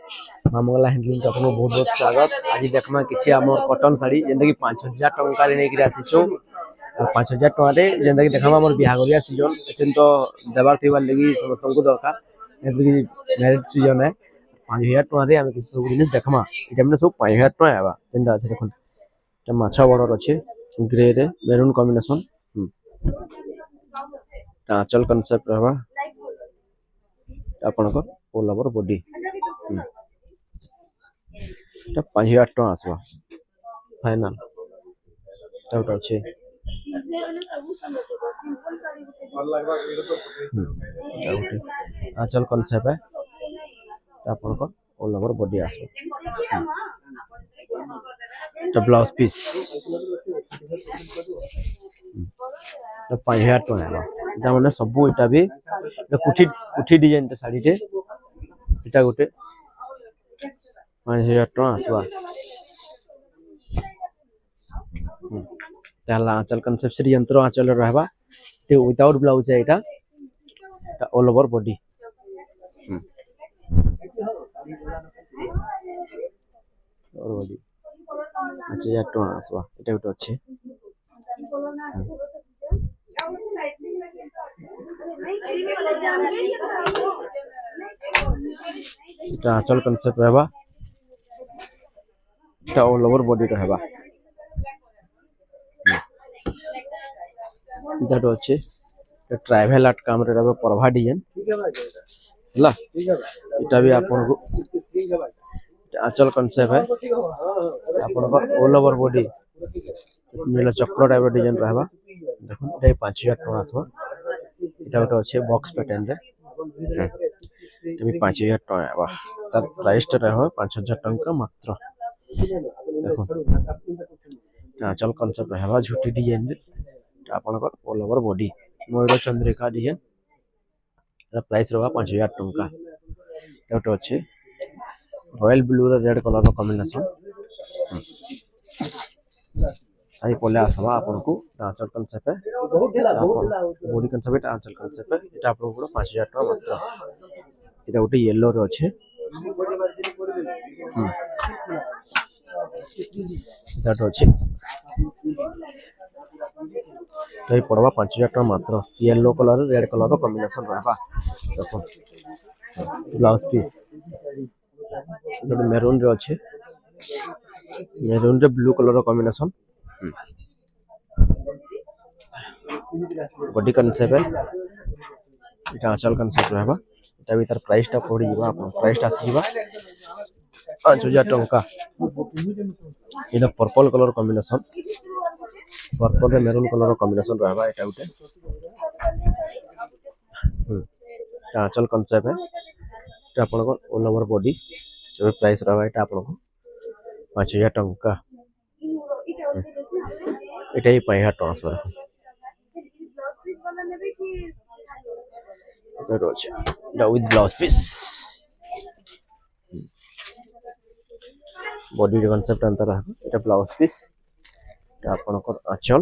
मामगला handloom को आपको बहुत बहुत स्वागत। आज देखमा किछि हमर कॉटन साड़ी जेंदा कि 5000 टंका रे नै कि आसीचो। 5000 टंका रे जेंदा कि देखमा हमर बिहागरिया सीजन एसेन तो देबार थिबार लगी समस्त को दरकार एबि मैरिज सीजन है। 5000 टंका रे हम किछि सब जिनिस देखमा इटा हमने सब 5000 टंका आबा जेंदा আছে দেখুন। এটা মাছা বর্ডার আছে গ্রে রে মেরুন কম্বিনেশন। आंचल कॉन्सेप्ट रहबा आपनकर ऑल ओवर बॉडी। 5000 टका आसबा फाइनल आउट अछि। आंचल कॉन्सेप्ट है आपनकर ऑल ओवर बॉडी आसबा। तो ब्लाउज पीस 5000 टका है एटा माने सब एटा भी कुठी कुठी डिजाइन साड़ी टे एटा गोटे 5000 टका आसबा। ताला आंचल कॉन्सेप्ट श्री यंत्र आंचल रहबा ते विदाउट ब्लाउज है एटा ऑल ओवर बॉडी। और बॉडी 5000 टका आसबा एटा गोटे अछि। आंचल कॉन्सेप्ट रहबा एटा ऑल ओवर बॉडी रहबा। दैट अछि ट्राइवल आर्ट काम रे रहबा परभा डिजाइन हला एटा भी आपन को आंचल कॉन्सेप्ट है आपन को ऑल ओवर बॉडी नीला चक्र टाइप डिजाइन रहबा। देखो एटा 5000 टका आसबा एटा गोटे अछि बॉक्स पैटर्न रे एटा भी 5000 टका आबा। तार प्राइस टा रहबा 5000 टका मात्र। देखो आंचल कॉन्सेप्ट रहबा झुटी डिजाइन रे आपन को all over body Mayur Chandrika design price रहा 5000 टंका। एटा अछि रॉयल ब्लू रे रेड कलर रो कॉम्बिनेशन आई पले आसबा आपन को आंचल कॉन्सेप्ट है बॉडी कॉन्सेप्ट आंचल कॉन्सेप्ट है एटा आपन को 5000 टका मात्र। एटा गोटे येलो रो अछि दैट अछि तो पड़वा 5000 टका मात्र। येलो कलर रेड कलर रो कॉम्बिनेशन रहबा। देखो ब्लाउज पीस जो मेरून रे अछि मेरून रे ब्लू कलर रो कॉम्बिनेशन। बॉडी कॉन्सेप्ट है एटा आंचल कॉन्सेप्ट रहबा एटा भी तार प्राइस टा पड़ी जीवा आपन प्राइस टा आसीबा 5000 टका। एटा पर्पल कलर कॉम्बिनेशन पर्पल रे मेरून कलर कॉम्बिनेशन रहबा एटा उटे। आंचल कॉन्सेप्ट है एटा आपन को ऑल ओवर बॉडी जो प्राइस रहबा एटा आपन को 5000 टका। एटा ही 5000 टका आसबा। एटा रोज एटा with blouse piece body concept अंतर रहबा एटा ब्लाउज पीस एटा आपन को आंचल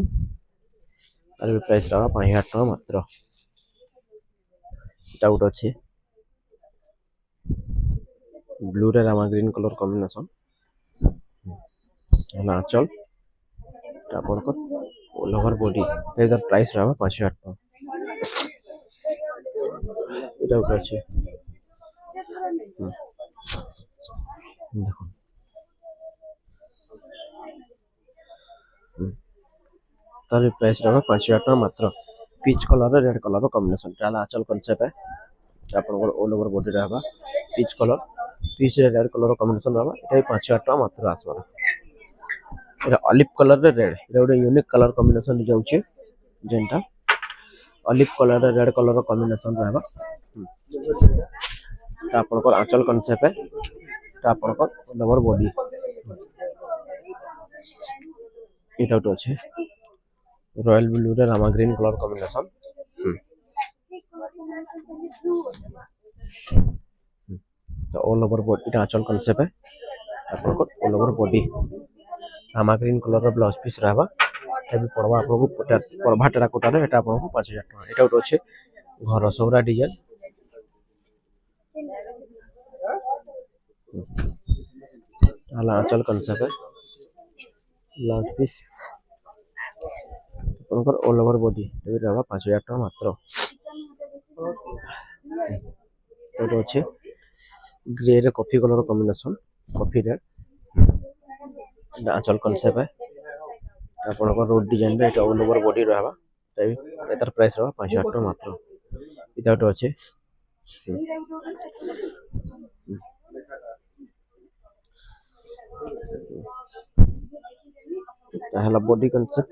और प्राइस रहा 5000 टका मात्र। एटा उट अछि ब्लू रे रामा ग्रीन कलर कॉम्बिनेशन आंचल एटा आपन को ऑल ओवर बॉडी एटा प्राइस रहा 5000 टका। एटा उट अछि देखो तार प्राइस रहा 5000 टका मात्र। Peach colour red colour combination ताला आंचल कॉन्सेप्ट है आपन को ऑल ओवर बॉडी रहबा। Peach colour peach red colour combination रहबा एटा 5000 टका मात्र आसबा। एटा ऑलिव कलर रे रेड एटा गोटे यूनिक कलर कॉम्बिनेशन जाउची जेंटा ऑलिव कलर रे रेड कलर कॉम्बिनेशन रहबा। ता आपन को आंचल कॉन्सेप्ट है ता आपन को ऑल ओवर बॉडी एटा तो अछि रॉयल ब्लू रे रामा ग्रीन कलर कॉम्बिनेशन। तो ऑल ओवर बॉडी एटा आंचल कॉन्सेप्ट है आपन को all over body Rama green colour रो ब्लाउज पीस रहबा। एबी पड़वा आपन को परभा टेराकोटा रे एटा आपन को 5000 टका। एटा तो अछि घर सौरा डिजाइन ହେଲା ଆଞ୍ଚଲ କନସେପ୍ଟ ବ୍ଲାଉଜ ପିସ୍ ଆପଣଙ୍କର ଅଲ୍ ଓଭର ବଡି ଏବେ ରହିବା 5,000 ଟଙ୍କା ମାତ୍ର। ଏଇଟା ଅଛି ଗ୍ରେରେ coffee colour combination coffee red ଆଞ୍ଚଲ କନସେପ୍ଟ ଆପଣଙ୍କର ରୋଡ୍ ଡିଜାଇନ ରେ ଏଇଟା ଅଲ୍ ଓଭର ବଡି ରହିବା ତାର ପ୍ରାଇସ୍ ରହିବା 5,000 ଟଙ୍କା ମାତ୍ର। ଏଇଟା ଗୋଟେ ଅଛି এটা হলো বডি কনসেপ্ট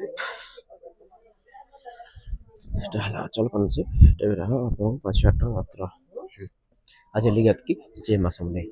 এটা হলো আচল কনসেপ্ট এটা ବି ରହିବ ଆପଣଙ୍କୁ 5,000 ଟଙ୍କା ମାତ୍ର। ଆଜି ଲିଗାତ କି ଯେ ମାସ ନେଇ